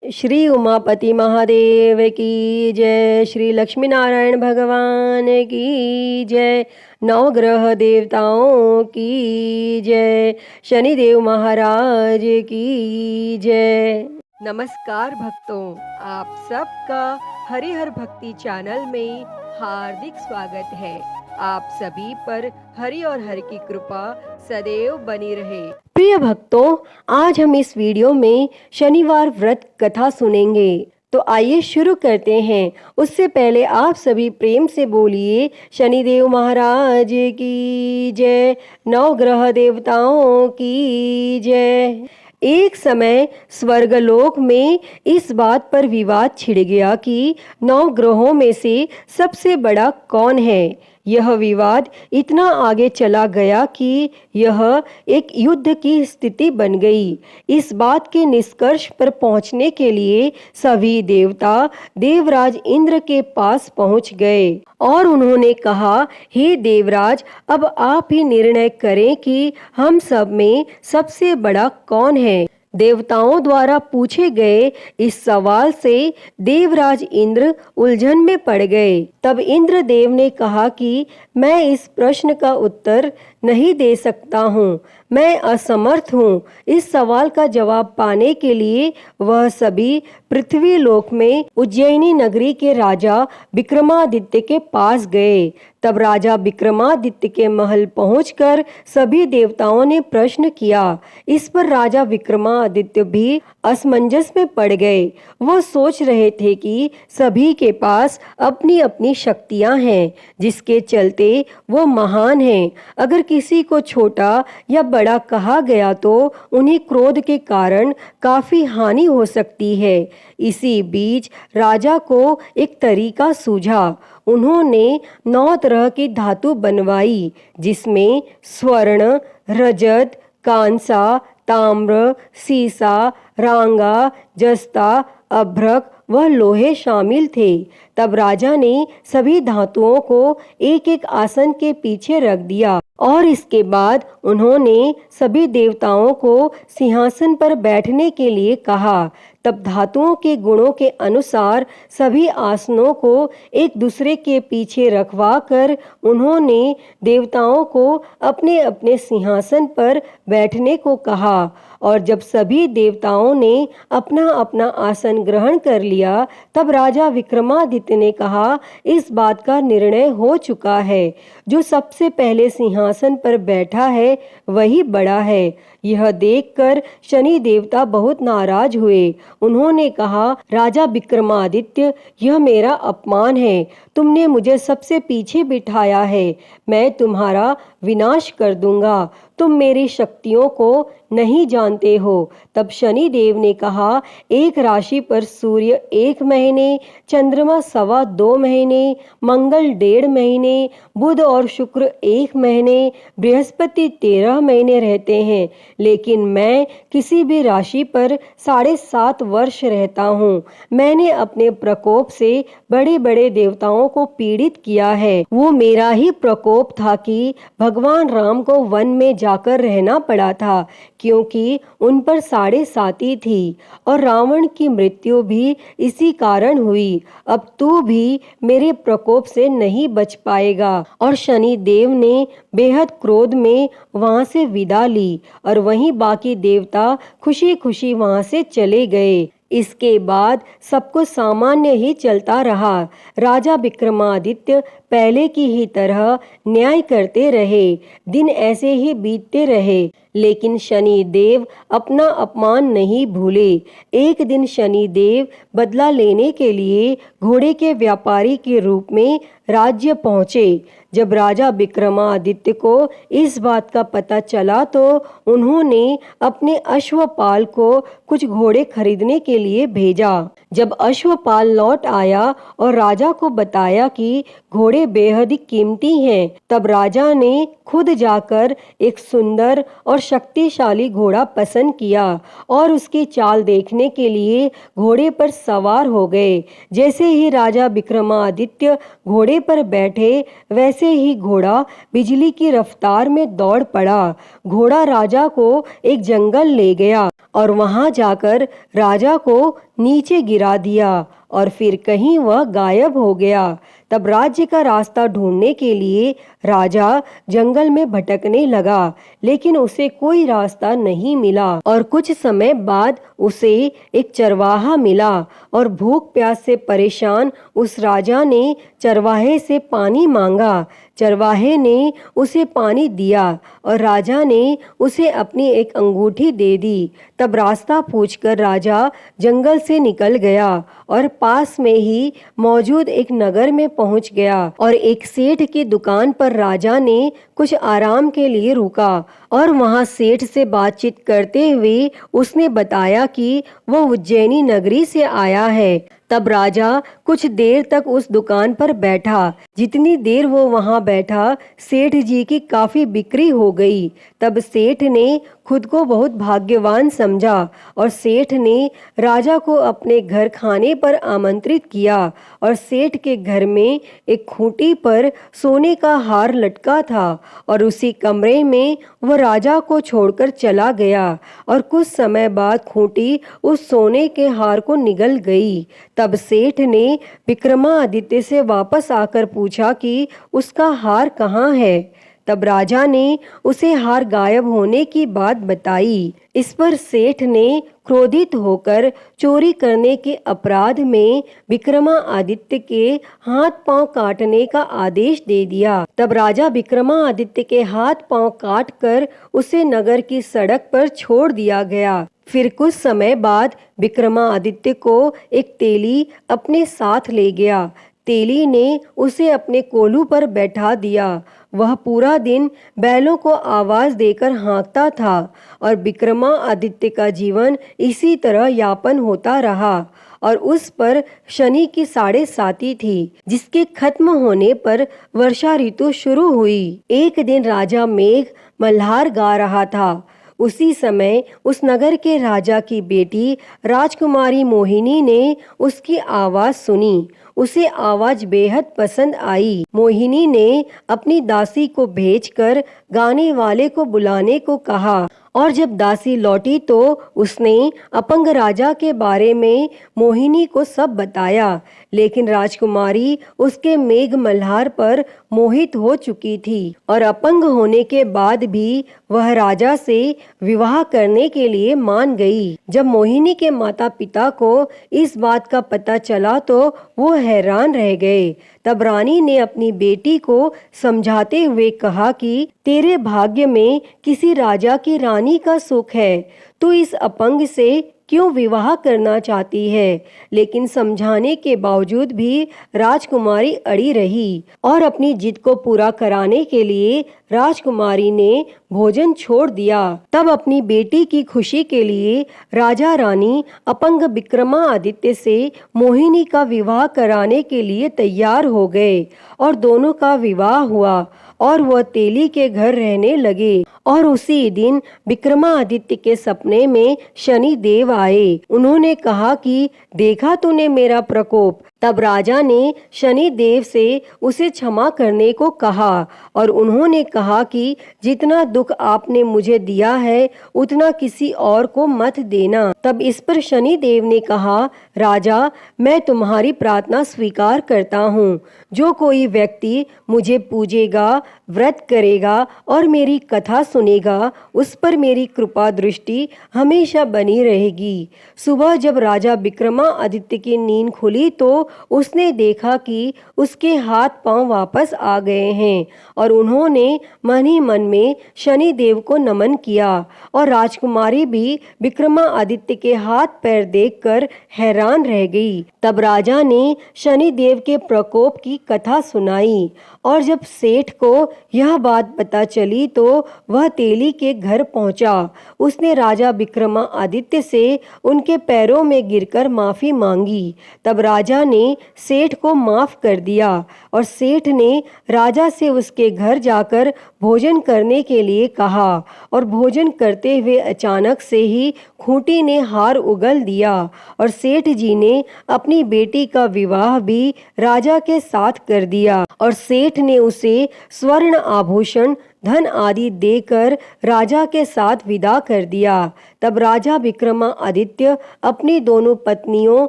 श्री उमापति महादेव की जय। श्री लक्ष्मी नारायण भगवान की जय। नवग्रह देवताओं की जय। शनिदेव महाराज की जय। नमस्कार भक्तों, आप सबका हरिहर भक्ति चैनल में हार्दिक स्वागत है। आप सभी पर हरि और हर की कृपा सदैव बनी रहे। प्रिय भक्तों, आज हम इस वीडियो में शनिवार व्रत कथा सुनेंगे। तो आइए शुरू करते हैं। उससे पहले आप सभी प्रेम से बोलिए शनिदेव महाराज की जय। नवग्रह देवताओं की जय। एक समय स्वर्गलोक में इस बात पर विवाद छिड़ गया कि 9 ग्रहों में से सबसे बड़ा कौन है। यह विवाद इतना आगे चला गया कि यह एक युद्ध की स्थिति बन गई। इस बात के निष्कर्ष पर पहुंचने के लिए सभी देवता देवराज इंद्र के पास पहुंच गए और उन्होंने कहा, हे देवराज, अब आप ही निर्णय करें कि हम सब में सबसे बड़ा कौन है। देवताओं द्वारा पूछे गए इस सवाल से देवराज इंद्र उलझन में पड़ गए। तब इंद्र देव ने कहा कि मैं इस प्रश्न का उत्तर नहीं दे सकता हूँ, मैं असमर्थ हूँ। इस सवाल का जवाब पाने के लिए वह सभी पृथ्वी लोक में उज्जैनी नगरी के राजा विक्रमादित्य के पास गए। तब राजा विक्रमादित्य के महल पहुंचकर सभी देवताओं ने प्रश्न किया। इस पर राजा विक्रमादित्य भी असमंजस में पड़ गए। वो सोच रहे थे कि सभी के पास अपनी अपनी शक्तियां हैं, जिसके चलते वो महान हैं। अगर किसी को छोटा या बड़ा कहा गया तो उन्हें क्रोध के कारण काफी हानि हो सकती है। इसी बीच राजा को एक तरीका सूझा। उन्होंने 9 तरह की धातु बनवाई, जिसमें स्वर्ण, रजत, कांसा, ताम्र, सीसा, रांगा, जस्ता, अभ्रक वह लोहे शामिल थे। तब राजा ने सभी धातुओं को एक एक आसन के पीछे रख दिया और इसके बाद उन्होंने सभी देवताओं को सिंहासन पर बैठने के लिए कहा। तब धातुओं के गुणों के अनुसार सभी आसनों को एक दूसरे के पीछे रखवा कर उन्होंने देवताओं को अपने अपने सिंहासन पर बैठने को कहा। और जब सभी देवताओं ने अपना अपना आसन ग्रहण कर लिया, तब राजा विक्रमादित्य ने कहा, इस बात का निर्णय हो चुका है। जो सबसे पहले सिंहासन पर बैठा है वही बड़ा है। यह देखकर शनि देवता बहुत नाराज हुए। उन्होंने कहा, राजा विक्रमादित्य, यह मेरा अपमान है। तुमने मुझे सबसे पीछे बिठाया है। मैं तुम्हारा विनाश कर दूंगा। तुम मेरी शक्तियों को नहीं जानते हो। तब शनि देव ने कहा, एक राशि पर सूर्य 1 महीने, चंद्रमा 2.25 महीने, मंगल 1.5 महीने, बुध और शुक्र 1 महीने, बृहस्पति 13 महीने रहते हैं, लेकिन मैं किसी भी राशि पर 7.5 वर्ष रहता हूँ। मैंने अपने प्रकोप से बड़े बड़े देवताओं को पीड़ित किया है। वो मेरा ही प्रकोप था कि भगवान राम को वन में जाकर रहना पड़ा था, क्योंकि उन पर 7.5 थी और रावण की मृत्यु भी इसी कारण हुई। अब तू भी मेरे प्रकोप से नहीं बच पाएगा। और शनि देव ने बेहद क्रोध में वहां से विदा ली और वहीं बाकी देवता खुशी खुशी वहां से चले गए। इसके बाद सब कुछ सामान्य ही चलता रहा। राजा विक्रमादित्य पहले की ही तरह न्याय करते रहे। दिन ऐसे ही बीतते रहे, लेकिन शनि देव अपना अपमान नहीं भूले। एक दिन शनि देव बदला लेने के लिए घोड़े के व्यापारी के रूप में राज्य पहुंचे। जब राजा विक्रमादित्य को इस बात का पता चला तो उन्होंने अपने अश्वपाल को कुछ घोड़े खरीदने के लिए भेजा। जब अश्वपाल लौट आया और राजा को बताया कि घोड़े बेहद कीमती हैं, तब राजा ने खुद जाकर एक सुंदर और शक्तिशाली घोड़ा पसंद किया और उसकी चाल देखने के लिए घोड़े पर सवार हो गए। जैसे ही राजा विक्रमादित्य घोड़े पर बैठे, वैसे ही घोड़ा बिजली की रफ्तार में दौड़ पड़ा। घोड़ा राजा को एक जंगल ले गया और वहां जाकर राजा को नीचे गिरा दिया और फिर कहीं वह गायब हो गया। तब राज्य का रास्ता ढूंढने के लिए राजा जंगल में भटकने लगा, लेकिन उसे कोई रास्ता नहीं मिला। और कुछ समय बाद उसे एक चरवाहा मिला और भूख प्यास से परेशान उस राजा ने चरवाहे से पानी मांगा। चरवाहे ने उसे पानी दिया और राजा ने उसे अपनी एक अंगूठी दे दी। तब रास्ता पूछकर राजा जंगल से निकल गया और पास में ही मौजूद एक नगर में पहुंच गया। और एक सेठ की दुकान पर राजा ने कुछ आराम के लिए रुका और वहां सेठ से बातचीत करते हुए उसने बताया कि वह उज्जैनी नगरी से आया है। तब राजा कुछ देर तक उस दुकान पर बैठा। जितनी देर वो वहां बैठा, सेठ जी की काफी बिक्री हो गई। तब सेठ ने खुद को बहुत भाग्यवान समझा और सेठ ने राजा को अपने घर खाने पर आमंत्रित किया। और सेठ के घर में एक खूंटी पर सोने का हार लटका था और उसी कमरे में वह राजा को छोड़कर चला गया। और कुछ समय बाद खूंटी उस सोने के हार को निगल गई। तब सेठ ने विक्रमादित्य से वापस आकर पूछा कि उसका हार कहाँ है। तब राजा ने उसे हार गायब होने की बात बताई। इस पर सेठ ने क्रोधित होकर चोरी करने के अपराध में विक्रमादित्य के हाथ पांव काटने का आदेश दे दिया। तब राजा विक्रमादित्य के हाथ पांव काटकर उसे नगर की सड़क पर छोड़ दिया गया। फिर कुछ समय बाद विक्रमादित्य को एक तेली अपने साथ ले गया। तेली ने उसे अपने कोल्हू पर बैठा दिया। वह पूरा दिन बैलों को आवाज देकर हाँकता था और विक्रमादित्य का जीवन इसी तरह यापन होता रहा। और उस पर शनि की 7.5 थी, जिसके खत्म होने पर वर्षा ऋतु शुरू हुई। एक दिन राजा मेघ मल्हार गा रहा था। उसी समय उस नगर के राजा की बेटी राजकुमारी मोहिनी ने उसकी आवाज सुनी। उसे आवाज बेहद पसंद आई। मोहिनी ने अपनी दासी को भेजकर गाने वाले को बुलाने को कहा और जब दासी लौटी तो उसने अपंग राजा के बारे में मोहिनी को सब बताया। लेकिन राजकुमारी उसके मेघ मल्हार पर मोहित हो चुकी थी और अपंग होने के बाद भी वह राजा से विवाह करने के लिए मान गई। जब मोहिनी के माता पिता को इस बात का पता चला तो वो हैरान रह गए। तब रानी ने अपनी बेटी को समझाते हुए कहा कि तेरे भाग्य में किसी राजा की रानी का सुख है, तू इस अपंग से क्यों विवाह करना चाहती है। लेकिन समझाने के बावजूद भी राजकुमारी अड़ी रही और अपनी जिद को पूरा कराने के लिए राजकुमारी ने भोजन छोड़ दिया। तब अपनी बेटी की खुशी के लिए राजा रानी अपंग विक्रमादित्य से मोहिनी का विवाह कराने के लिए तैयार हो गए और दोनों का विवाह हुआ और वह तेली के घर रहने लगे। और उसी दिन विक्रमादित्य के सपने में शनि देव आए। उन्होंने कहा कि देखा तूने मेरा प्रकोप। तब राजा ने शनि देव से उसे क्षमा करने को कहा और उन्होंने कहा कि जितना दुख आपने मुझे दिया है उतना किसी और को मत देना। तब इस पर शनि देव ने कहा, राजा मैं तुम्हारी प्रार्थना स्वीकार करता हूँ। जो कोई व्यक्ति मुझे पूजेगा, व्रत करेगा और मेरी कथा सुनेगा, उस पर मेरी कृपा दृष्टि हमेशा बनी रहेगी। सुबह जब राजा विक्रमादित्य की नींद खुली तो उसने देखा कि उसके हाथ पांव वापस आ गए हैं और उन्होंने मन ही मन में शनि देव को नमन किया। और राजकुमारी भी विक्रमादित्य के हाथ पैर देखकर हैरान रह गई। तब राजा ने शनि देव के प्रकोप की कथा सुनाई और जब सेठ को यह बात पता चली तो वह तेली के घर पहुंचा। उसने राजा विक्रमादित्य से उनके पैरों में गिरकर माफी मांगी। तब राजा ने सेठ को माफ कर दिया और सेठ ने राजा से उसके घर जाकर भोजन करने के लिए कहा। और भोजन करते हुए अचानक से ही खूंटी ने हार उगल दिया और सेठ जी ने अपनी बेटी का विवाह भी राजा के साथ कर दिया और सेठ ने उसे स्वर्ण आभूषण धन आदि देकर राजा के साथ विदा कर दिया। तब राजा विक्रमादित्य अपनी दोनों पत्नियों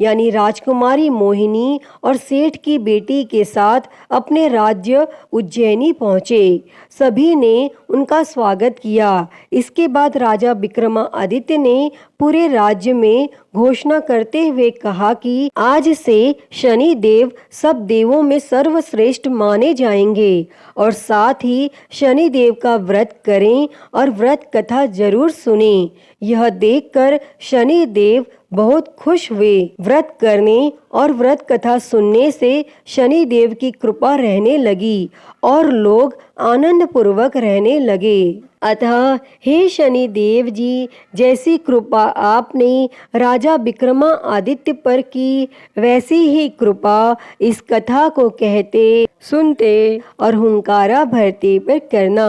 यानी राजकुमारी मोहिनी और सेठ की बेटी के साथ अपने राज्य उज्जैनी पहुँचे। सभी ने उनका स्वागत किया। इसके बाद राजा विक्रमादित्य ने पूरे राज्य में घोषणा करते हुए कहा कि आज से शनि देव सब देवों में सर्वश्रेष्ठ माने जाएंगे और साथ ही शनि देव का व्रत करें और व्रत कथा जरूर सुनें। यह देखकर शनि देव बहुत खुश हुए। व्रत करने और व्रत कथा सुनने से शनि देव की कृपा रहने लगी और लोग आनंद पूर्वक रहने लगे। अतः हे शनि देव जी, जैसी कृपा आपने राजा विक्रमादित्य पर की, वैसी ही कृपा इस कथा को कहते, सुनते और हुंकारा भरते पर करना।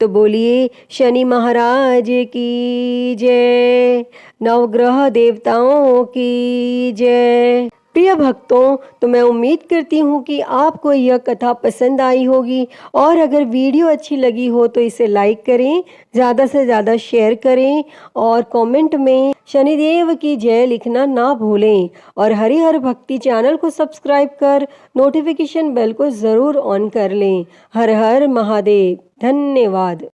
तो बोलिए शनि महाराज की जय, नवग्रह देवताओं की जय। प्रिय भक्तों, तो मैं उम्मीद करती हूँ कि आपको यह कथा पसंद आई होगी और अगर वीडियो अच्छी लगी हो तो इसे लाइक करें, ज़्यादा से ज़्यादा शेयर करें और कमेंट में शनिदेव की जय लिखना ना भूलें और हरिहर भक्ति चैनल को सब्सक्राइब कर नोटिफिकेशन बेल को ज़रूर ऑन कर लें। हर हर महादेव। धन्यवाद।